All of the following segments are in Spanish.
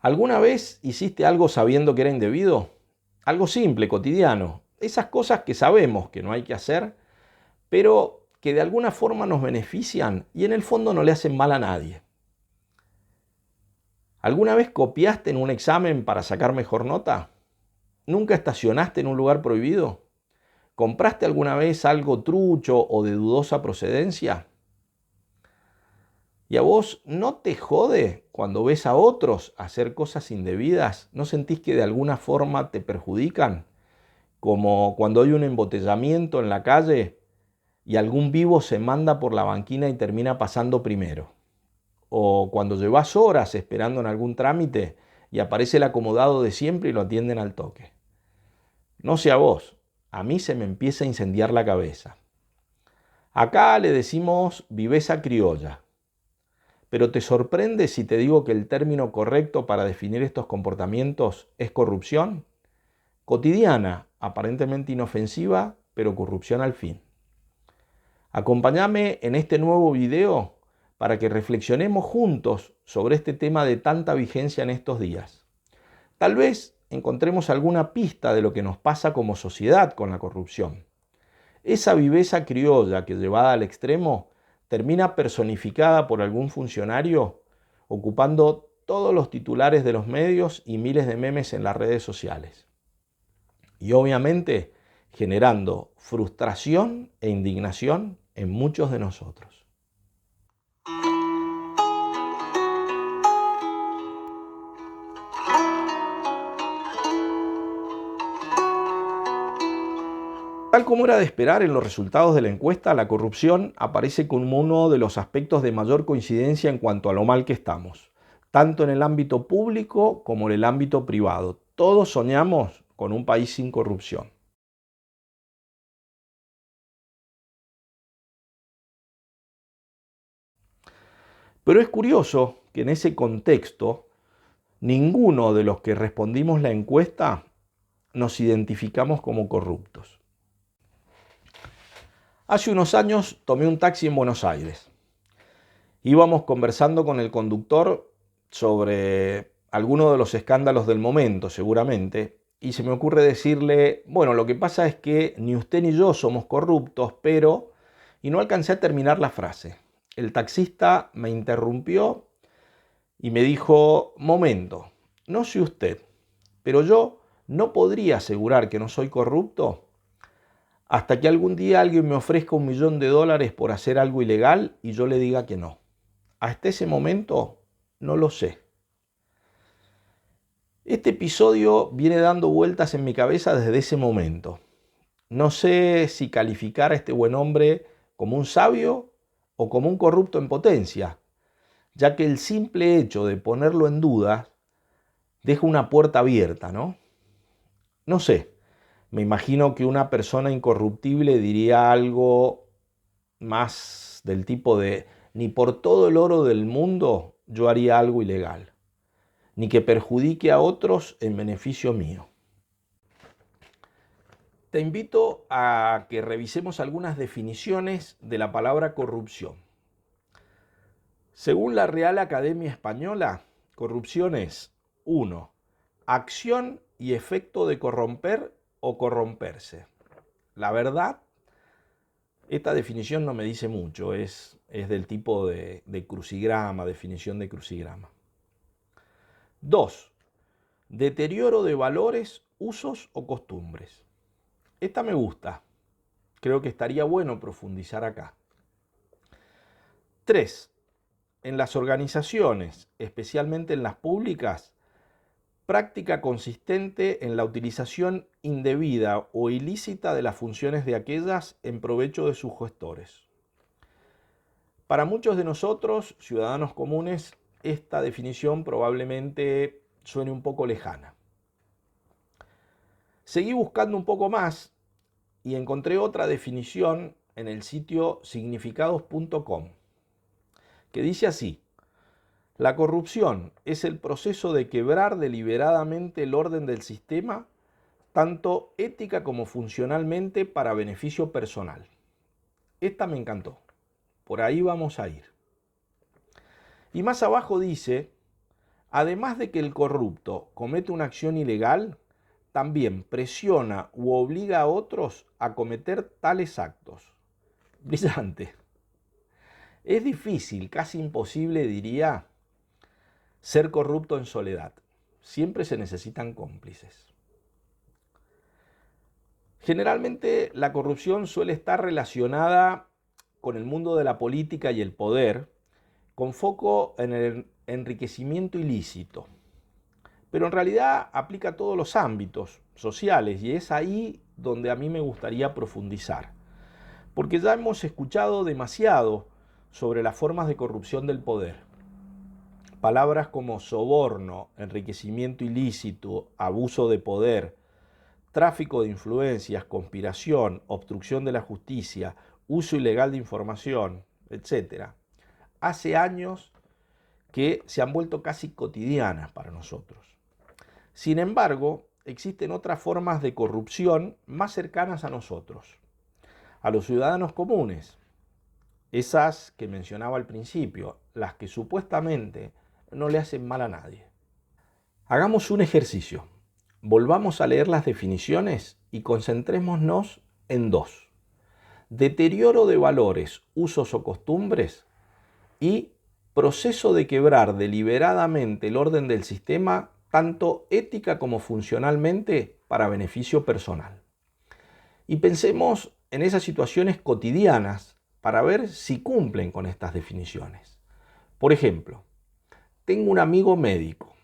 ¿Alguna vez hiciste algo sabiendo que era indebido? Algo simple, cotidiano. Esas cosas que sabemos que no hay que hacer, pero que de alguna forma nos benefician y en el fondo no le hacen mal a nadie. ¿Alguna vez copiaste en un examen para sacar mejor nota? ¿Nunca estacionaste en un lugar prohibido? ¿Compraste alguna vez algo trucho o de dudosa procedencia? ¿Y a vos no te jode cuando ves a otros hacer cosas indebidas? ¿No sentís que de alguna forma te perjudican? Como cuando hay un embotellamiento en la calle y algún vivo se manda por la banquina y termina pasando primero. O cuando llevas horas esperando en algún trámite y aparece el acomodado de siempre y lo atienden al toque. No sé a vos, a mí se me empieza a incendiar la cabeza. Acá le decimos viveza criolla. Pero ¿te sorprende si te digo que el término correcto para definir estos comportamientos es corrupción? Cotidiana, aparentemente inofensiva, pero corrupción al fin. Acompáñame en este nuevo video para que reflexionemos juntos sobre este tema de tanta vigencia en estos días. Tal vez encontremos alguna pista de lo que nos pasa como sociedad con la corrupción. Esa viveza criolla que llevada al extremo termina personificada por algún funcionario ocupando todos los titulares de los medios y miles de memes en las redes sociales. Y obviamente generando frustración e indignación en muchos de nosotros. Tal como era de esperar en los resultados de la encuesta, la corrupción aparece como uno de los aspectos de mayor coincidencia en cuanto a lo mal que estamos, tanto en el ámbito público como en el ámbito privado. Todos soñamos con un país sin corrupción. Pero es curioso que en ese contexto, ninguno de los que respondimos la encuesta nos identificamos como corruptos. Hace unos años tomé un taxi en Buenos Aires. Íbamos conversando con el conductor sobre alguno de los escándalos del momento, seguramente, y se me ocurre decirle, bueno, lo que pasa es que ni usted ni yo somos corruptos, pero... Y no alcancé a terminar la frase. El taxista me interrumpió y me dijo, momento, no sé usted, pero yo no podría asegurar que no soy corrupto hasta que algún día alguien me ofrezca $1.000.000 por hacer algo ilegal y yo le diga que no. Hasta ese momento no lo sé. Este episodio viene dando vueltas en mi cabeza desde ese momento. No sé si calificar a este buen hombre como un sabio o como un corrupto en potencia, ya que el simple hecho de ponerlo en duda deja una puerta abierta, ¿no? No sé, me imagino que una persona incorruptible diría algo más del tipo de, ni por todo el oro del mundo yo haría algo ilegal, ni que perjudique a otros en beneficio mío. Te invito a que revisemos algunas definiciones de la palabra corrupción. Según la Real Academia Española, corrupción es 1. Acción y efecto de corromper o corromperse. La verdad, esta definición no me dice mucho, es del tipo de crucigrama, definición de crucigrama. 2. Deterioro de valores, usos o costumbres. Esta me gusta. Creo que estaría bueno profundizar acá. 3. En las organizaciones, especialmente en las públicas, práctica consistente en la utilización indebida o ilícita de las funciones de aquellas en provecho de sus gestores. Para muchos de nosotros, ciudadanos comunes, esta definición probablemente suene un poco lejana. Seguí buscando un poco más y encontré otra definición en el sitio significados.com, que dice así: la corrupción es el proceso de quebrar deliberadamente el orden del sistema, tanto ética como funcionalmente, para beneficio personal. Esta me encantó. Por ahí vamos a ir. Y más abajo dice, Además de que el corrupto comete una acción ilegal, también presiona u obliga a otros a cometer tales actos. Brillante. Es difícil, casi imposible, diría, ser corrupto en soledad. Siempre se necesitan cómplices. Generalmente la corrupción suele estar relacionada con el mundo de la política y el poder, con foco en el enriquecimiento ilícito. Pero en realidad aplica a todos los ámbitos sociales y es ahí donde a mí me gustaría profundizar. Porque ya hemos escuchado demasiado sobre las formas de corrupción del poder. Palabras como soborno, enriquecimiento ilícito, abuso de poder, tráfico de influencias, conspiración, obstrucción de la justicia, uso ilegal de información, etc. Hace años que se han vuelto casi cotidianas para nosotros. Sin embargo, existen otras formas de corrupción más cercanas a nosotros, a los ciudadanos comunes, esas que mencionaba al principio, las que supuestamente no le hacen mal a nadie. Hagamos un ejercicio. Volvamos a leer las definiciones y concentrémonos en dos: deterioro de valores, usos o costumbres y proceso de quebrar deliberadamente el orden del sistema, tanto ética como funcionalmente, para beneficio personal. Y pensemos en esas situaciones cotidianas para ver si cumplen con estas definiciones. Por ejemplo, tengo un amigo médico.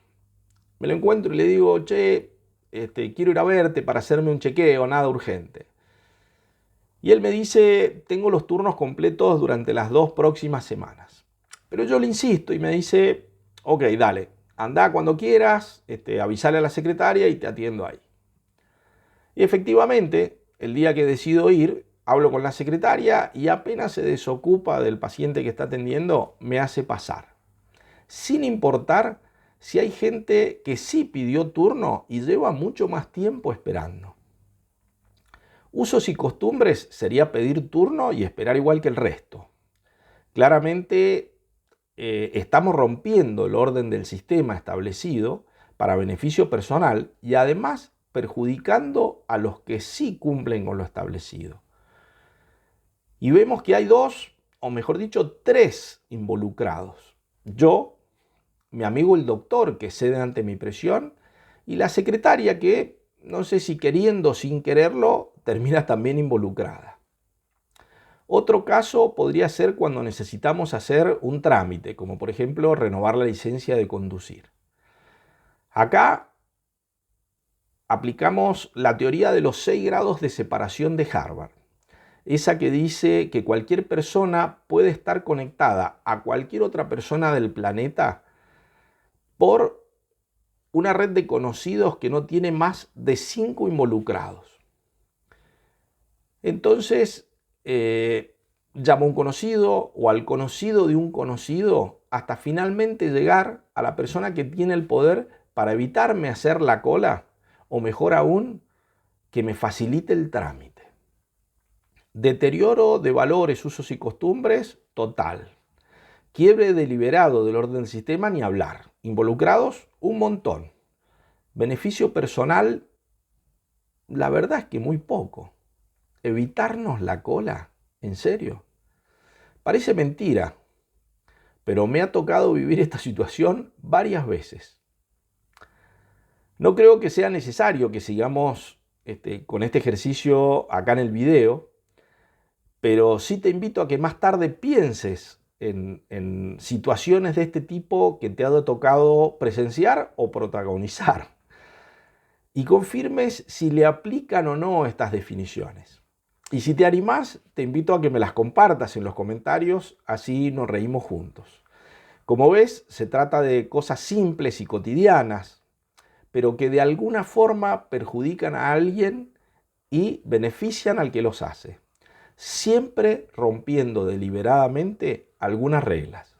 Me lo encuentro y le digo, che, quiero ir a verte para hacerme un chequeo, nada urgente. Y él me dice, tengo los turnos completos durante las 2 próximas semanas. Pero yo le insisto y me dice, ok, dale, anda cuando quieras, avísale a la secretaria y te atiendo ahí. Y efectivamente, el día que decido ir, hablo con la secretaria y apenas se desocupa del paciente que está atendiendo, me hace pasar. Sin importar si hay gente que sí pidió turno y lleva mucho más tiempo esperando. Usos y costumbres sería pedir turno y esperar igual que el resto. Claramente estamos rompiendo el orden del sistema establecido para beneficio personal y además perjudicando a los que sí cumplen con lo establecido. Y vemos que hay 2, o mejor dicho, 3 involucrados. Yo, mi amigo el doctor que cede ante mi presión y la secretaria que, no sé si queriendo o sin quererlo, termina también involucrada. Otro caso podría ser cuando necesitamos hacer un trámite, como por ejemplo renovar la licencia de conducir. Acá aplicamos la teoría de los 6 grados de separación de Harvard. Esa que dice que cualquier persona puede estar conectada a cualquier otra persona del planeta por una red de conocidos que no tiene más de 5 involucrados. Entonces, llamo a un conocido o al conocido de un conocido hasta finalmente llegar a la persona que tiene el poder para evitarme hacer la cola o mejor aún, que me facilite el trámite. Deterioro de valores, usos y costumbres, total. Quiebre deliberado del orden del sistema, ni hablar. Involucrados, un montón. Beneficio personal, la verdad es que muy poco. Evitarnos la cola, ¿en serio? Parece mentira, pero me ha tocado vivir esta situación varias veces. No creo que sea necesario que sigamos con este ejercicio acá en el video, pero sí te invito a que más tarde pienses en situaciones de este tipo que te ha tocado presenciar o protagonizar y confirmes si le aplican o no estas definiciones. Y si te animás, te invito a que me las compartas en los comentarios, así nos reímos juntos. Como ves, se trata de cosas simples y cotidianas, pero que de alguna forma perjudican a alguien y benefician al que los hace, siempre rompiendo deliberadamente algunas reglas.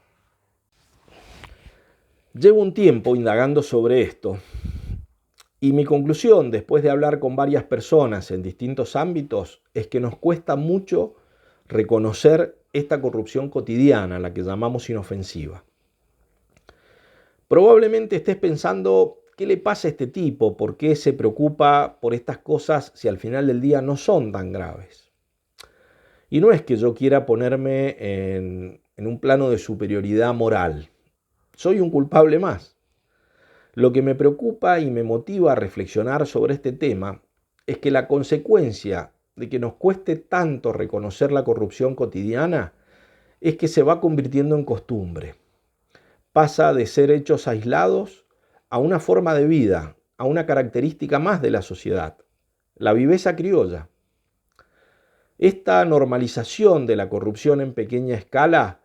Llevo un tiempo indagando sobre esto y mi conclusión, después de hablar con varias personas en distintos ámbitos, es que nos cuesta mucho reconocer esta corrupción cotidiana, la que llamamos inofensiva. Probablemente estés pensando, ¿qué le pasa a este tipo? ¿Por qué se preocupa por estas cosas si al final del día no son tan graves? Y no es que yo quiera ponerme en un plano de superioridad moral. Soy un culpable más. Lo que me preocupa y me motiva a reflexionar sobre este tema es que la consecuencia de que nos cueste tanto reconocer la corrupción cotidiana es que se va convirtiendo en costumbre. Pasa de ser hechos aislados a una forma de vida, a una característica más de la sociedad, la viveza criolla. Esta normalización de la corrupción en pequeña escala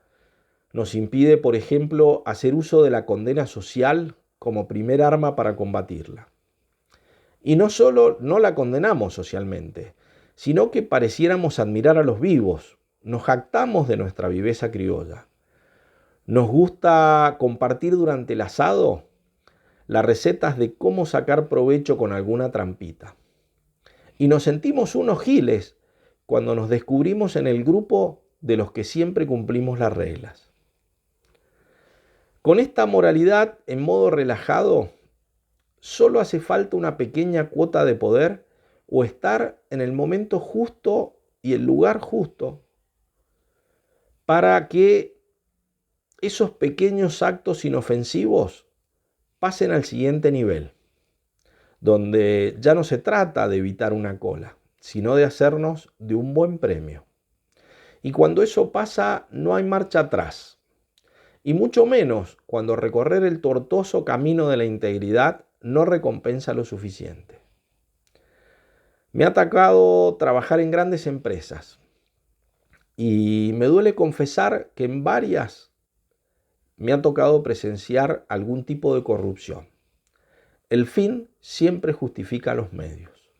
nos impide, por ejemplo, hacer uso de la condena social como primer arma para combatirla. Y no solo no la condenamos socialmente, sino que pareciéramos admirar a los vivos, nos jactamos de nuestra viveza criolla. Nos gusta compartir durante el asado las recetas de cómo sacar provecho con alguna trampita. Y nos sentimos unos giles cuando nos descubrimos en el grupo de los que siempre cumplimos las reglas. Con esta moralidad en modo relajado, solo hace falta una pequeña cuota de poder o estar en el momento justo y el lugar justo para que esos pequeños actos inofensivos pasen al siguiente nivel, donde ya no se trata de evitar una cola, sino de hacernos de un buen premio. Y cuando eso pasa, no hay marcha atrás. Y mucho menos cuando recorrer el tortuoso camino de la integridad no recompensa lo suficiente. Me ha tocado trabajar en grandes empresas y me duele confesar que en varias me ha tocado presenciar algún tipo de corrupción. El fin siempre justifica los medios.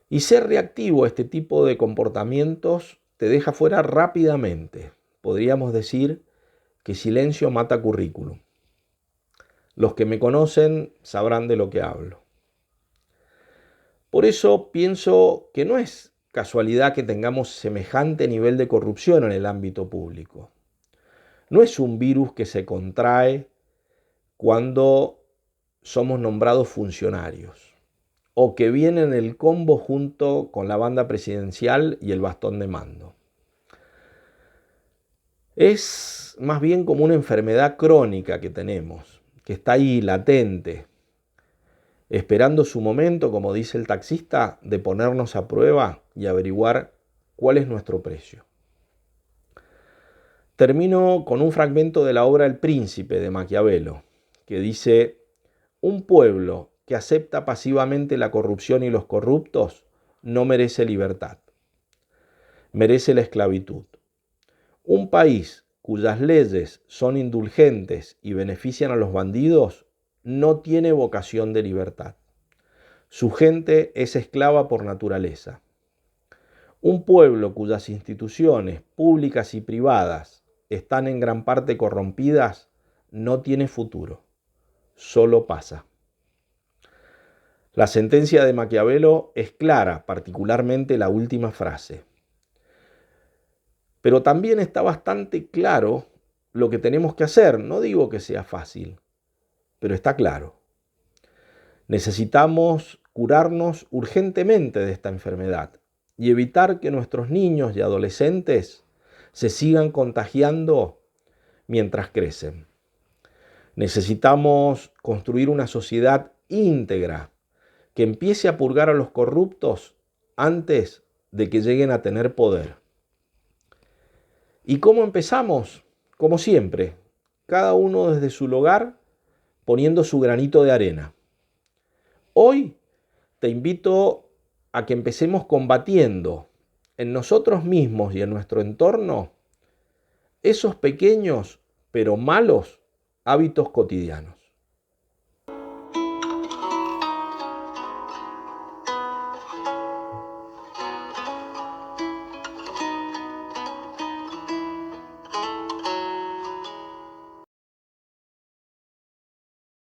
Y ser reactivo a este tipo de comportamientos te deja fuera rápidamente. Podríamos decir que silencio mata currículum. Los que me conocen sabrán de lo que hablo. Por eso pienso que no es casualidad que tengamos semejante nivel de corrupción en el ámbito público. No es un virus que se contrae cuando somos nombrados funcionarios o que viene en el combo junto con la banda presidencial y el bastón de mando. Es más bien como una enfermedad crónica que tenemos, que está ahí latente, esperando su momento, como dice el taxista, de ponernos a prueba y averiguar cuál es nuestro precio. Termino con un fragmento de la obra El Príncipe de Maquiavelo, que dice: un pueblo que acepta pasivamente la corrupción y los corruptos no merece libertad, merece la esclavitud. Un país cuyas leyes son indulgentes y benefician a los bandidos no tiene vocación de libertad. Su gente es esclava por naturaleza. Un pueblo cuyas instituciones públicas y privadas están en gran parte corrompidas no tiene futuro, solo pasa. La sentencia de Maquiavelo es clara, particularmente la última frase. Pero también está bastante claro lo que tenemos que hacer. No digo que sea fácil, pero está claro. Necesitamos curarnos urgentemente de esta enfermedad y evitar que nuestros niños y adolescentes se sigan contagiando mientras crecen. Necesitamos construir una sociedad íntegra que empiece a purgar a los corruptos antes de que lleguen a tener poder. ¿Y cómo empezamos? Como siempre, cada uno desde su lugar, poniendo su granito de arena. Hoy te invito a que empecemos combatiendo en nosotros mismos y en nuestro entorno esos pequeños pero malos hábitos cotidianos.